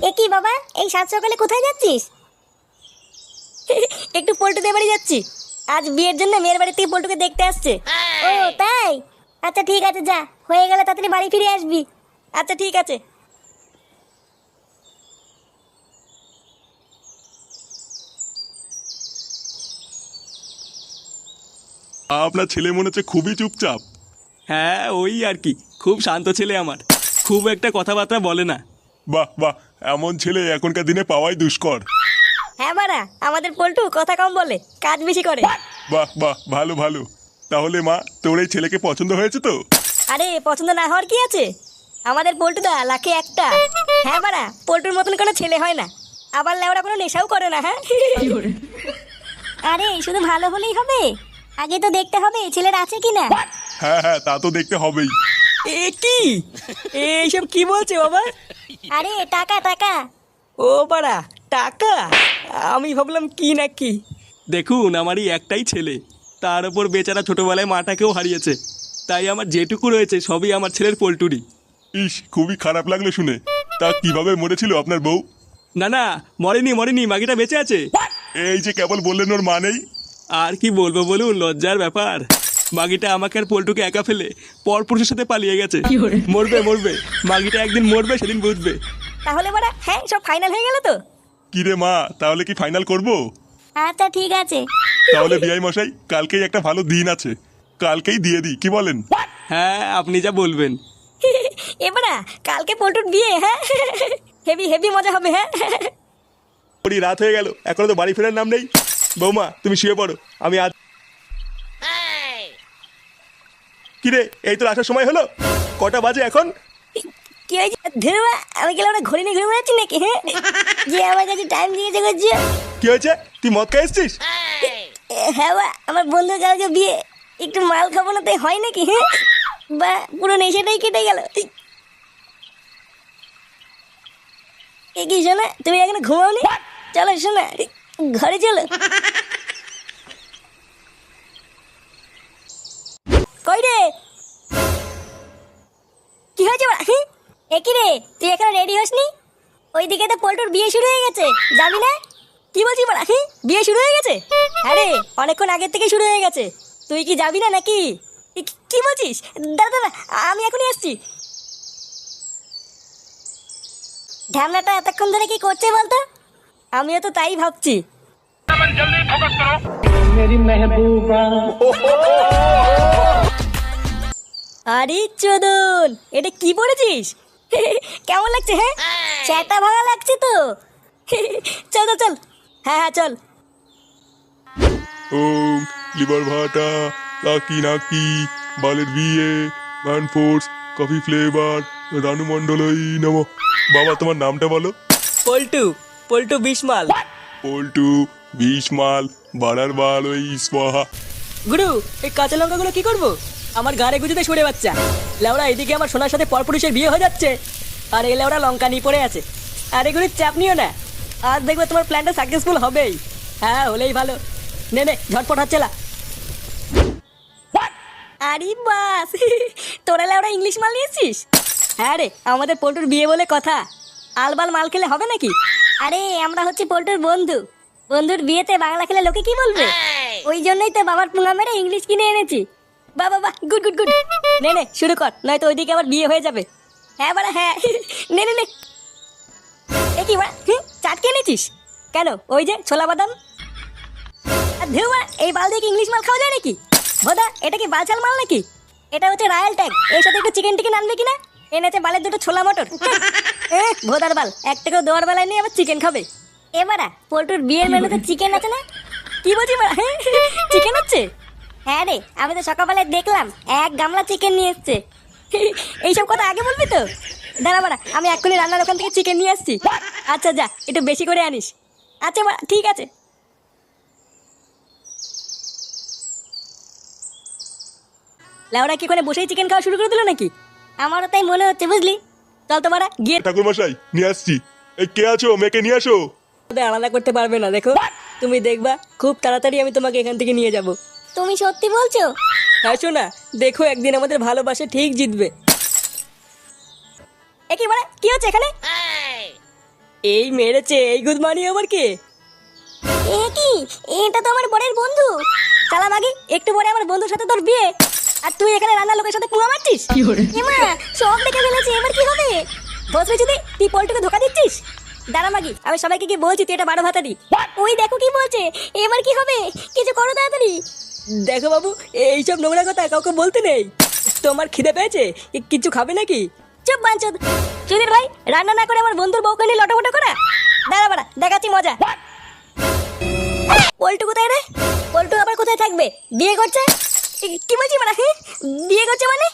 এ কি বাবা, এই সাত সকালে কোথায় যাচ্ছিস? একটু পল্টুদের বাড়ি যাচ্ছি। আজ বিয়ের জন্য মেয়ের বাড়ি থেকে পল্টুকে দেখতে আসছে। ও তাই? আচ্ছা ঠিক আছে, যা, হয়ে গেলে তাড়াতাড়ি বাড়ি ফিরে আসবি। আচ্ছা ঠিক আছে। আপনার ছেলে মনে হচ্ছে খুবই চুপচাপ। হ্যাঁ ওই আর কি, খুব শান্ত ছেলে আমার, খুব একটা কথাবার্তা বলে না। বাহ বাহ, এমন ছেলে এখনকার দিনে পাওয়াই দুষ্কর। হ্যাঁ বাড়া, আমাদের পল্টু কথা কম বলে, কাজ বেশি করে। বাহ বাহ, ভালো ভালো। তাহলে মা, তোর এই ছেলেকে পছন্দ হয়েছে তো? আরে পছন্দ না হওয়ার কি আছে, আমাদের পল্টুদা লাখে একটা। হ্যাঁ বাড়া, পল্টুর মতন কোনো ছেলে হয় না, আবার লেওরা কোনো নেশাও করে না। হ্যাঁ আরে শুধু ভালো হলেই হবে, আগে তো দেখতে হবে ছেলের আছে কিনা। হ্যাঁ হ্যাঁ, তা তো দেখতে হবেই। এ কি, এইসব কি বলছে বাবা? আরে টাকা টাকা। ও পাড়া, টাকা? আমি ভাবলাম কি না কি। দেখুন, আমারই একটাই ছেলে, তার উপর বেচারা ছোটবেলায় মাটাকেও হারিয়েছে, তাই আমার যেটুকু রয়েছে সবই আমার ছেলের পোল্টুরি। ইস, খুবই খারাপ লাগলো শুনে। তা কিভাবে মরেছিল আপনার বউ? না না, মরেনি মরেনি, মাগিটা বেঁচে আছে। এই যে কেবল বললেন ওর মা নেই। আর কি বলবো বলুন, লজ্জার ব্যাপার। মাগিটা আমাকে আর পল্টুকে একা ফেলে পরপুরুষের সাথে পালিয়ে গেছে। মরবে মরবে, মাগিটা একদিন মরবে, সেদিন বুঝবে। তাহলে বাড়া, হ্যাঁ সব ফাইনাল হয়ে গেল তো? কি রে মা, তাহলে কি ফাইনাল করব? আচ্ছা ঠিক আছে। তাহলে বিআই মশাই, কালকেই একটা ভালো দিন আছে, কালকেই দিয়ে দিই, কি বলেন? হ্যাঁ আপনি যা বলবেন। এবারা কালকে পল্টুর বিয়ে, হ্যাঁ হেভি হেভি মজা হবে। হ্যাঁ ওরই রাত হয়ে গেল, এখনো তো বাড়ি ফেরার নাম নেই। বৌমা তুমি শুয়ে পড়ো, আমি আজ। কিরে, এই তো আসার সময় হলো, কটা বাজে এখন? কি হয়েছে ধরবা, আমি গেলে ওরা ঘড়ি নিয়ে ঘুরে বেড়াচ্ছি নাকি? হ্যাঁ যে আমার কাছে টাইম জিজ্ঞাসা করছে। কি হয়েছে, তুই মদ খেয়ে এসছিস? হ্যাঁ বা, আমার বন্ধু কালকে বিয়ে, একটু মাল খাবো না তাই হয় নাকি? হ্যাঁ বা, পুরো নেশাটাই কেটে গেল। এ কি শোনা, তুমি এখনো ঘুমাওনি? চলো শোনা, ঘরে চলো। কই রে, কি হয়েছে বাড়া? এ কি রে, তুই এখনো রেডি হসনি? ওইদিকে তো পল্টুর বিয়ে শুরু হয়ে গেছে, যাবি না? কি বলছিস বাড়া, বিয়ে শুরু হয়ে গেছে? আরে অনেকক্ষণ আগের থেকে শুরু হয়ে গেছে, তুই কি যাবি না নাকি? কি বলছিস? দাদা দাদা, আমি এখনই আসছি। ঢ্যামনাটা এতক্ষণ ধরে কি করছে বলতো? আমিও তো তাই ভাবছি। আরে চোদন, এটা কি পড়েছিস? কেমন লাগছে? হ্যাঁ চ্যাটা ভাঙা লাগছে তো। চল চল চল, হ্যাঁ হ্যাঁ চল। ওম লিভার ভাটা, লাকি নাকি, বালের বিয়ে, Manforce, coffee flavour, Ranu মণ্ডলই নম। বাবা তোমার নামটা বলো। পল্টু, পল্টু বিশমাল। পল্টু, বিশমাল, বাড়ার বাল ওই স্পহা। গুরু, এই কাঁচা লঙ্কাগুলো কি করবো? আমার গাড়ে গুজুতে সরে বাচ্চা লেওড়া, এদিকে আমার সোনার সাথে পরপুরুষের বিয়ে হয়ে যাচ্ছে, আর এই লেওড়া লঙ্কা নিয়ে পড়ে আছে। আর এগুলির চাপ নিও না, আজ দেখবে তোমার প্ল্যানটা সাকসেসফুল হবেই। হ্যাঁ হলেই ভালো, নে নে ঝটপট হচ্ছে না। আরে বাস, তোরা লেওরা ইংলিশ মাল নিয়েছিস? হ্যাঁ রে, আমাদের পল্টুর বিয়ে বলে কথা, আলবাল মাল খেলে হবে নাকি? আরে আমরা হচ্ছে পল্টুর বন্ধু, বন্ধুর বিয়েতে বাংলা খেলে লোকে কি বলবে? ওই জন্যই তো বাবার পুঙ্গা মেরে ইংলিশ কিনে এনেছি। বাবা বাহ, গুড গুড গুড। নে নে শুরু কর, নয়তো ওইদিকে আবার বিয়ে হয়ে যাবে। হ্যাঁ বাড়া হ্যাঁ, নে নে নে। এ কি বাড়া, চাটকে এনেছিস কেন? ওই যে ছোলা বাদাম। আর ধুয়া, এই বাল দিয়ে কি ইংলিশ মাল খাওয়া যায় নাকি? ভোদা, এটা কি বালচাল মাল নাকি? এটা হচ্ছে রয়্যাল ট্যাগ, এর সাথে একটু চিকেন টিকেন আনবে কিনা? এনেছে বালের দুটো ছোলা মটর। ভোদার বাল, একটা করে দেওয়ার বেলায় নিয়ে আবার চিকেন খাবে। এবারা পল্টুর বিয়ের মেনুতে চিকেন আছে না? কি বলছি বাড়া, চিকেন হচ্ছে? হ্যাঁ রে, আমি তো সকালবেলায় দেখলাম এক গামলা চিকেন নিয়ে এসছে। এইসব কথা আগে বলবি তো। দাঁড়া বাড়া, আমি এক্ষুনি রান্নার ওখান থেকে চিকেন নিয়ে আসছি। আচ্ছা যা, একটু বেশি করে আনিস। আচ্ছা বাড়া, ঠিক আছে। লাউরা কি করে বসেই চিকেন খাওয়া শুরু করে দিল নাকি? আমারও তাই মনে হচ্ছে, বুঝলি। চল তোমারা গিয়ে ঠাকুর মশাই নিয়ে আসছি। এই কে আছো, মেয়েকে নিয়ে আসো। আলাদা করতে পারবে না, দেখো তুমি দেখবা খুব তাড়াতাড়ি আমি তোমাকে এখান থেকে নিয়ে যাব। তুমি সত্যি বলছো? হ্যাঁ শোনা, দেখো একদিন আমাদের ভালোবাসা ঠিক জিতবে। এ কি মানে, কি হচ্ছে এখানে? এই মেরেছে, এই গুড মর্নিং আবার কে? এ কি, এটা তো আমার বড়ের বন্ধু। শালা মাগি, একটু পরে আমার বন্ধুর সাথে তোর বিয়ে, আর তুই এখানে রান্নার লোকের সাথে পুঙ্গা মারছিস। এমা, সব দেখে ফেলেছি, এবার কি হবে? বসরে যদি তুই পল্টুকে ধোকা দিচ্ছিস। দাঁড়া মাগি, আমি সবাইকে কি বলছি তুই এটা 12 ভাতা দি। ওই দেখো কি বলছে, এবার কি হবে? কিছু করো তাড়াতাড়ি। দেখো বাবু, এইসব নোংরা কথা কাউকে বলতে নেই। তোমার খিদে পেয়েছে, কিছু খাবে নাকি? চুপ বাঞ্চদ। সুধীর ভাই, রান্না না করে আমার বন্ধুর বউকে নিয়ে লটাফটা করা। দাঁড়া বাড়া, দেখাচ্ছি মজা। পল্টু কোথায় রে? পল্টু আবার কোথায় থাকবে? বিয়ে করছে? কি বলছি মানে? বিয়ে করছে মানে?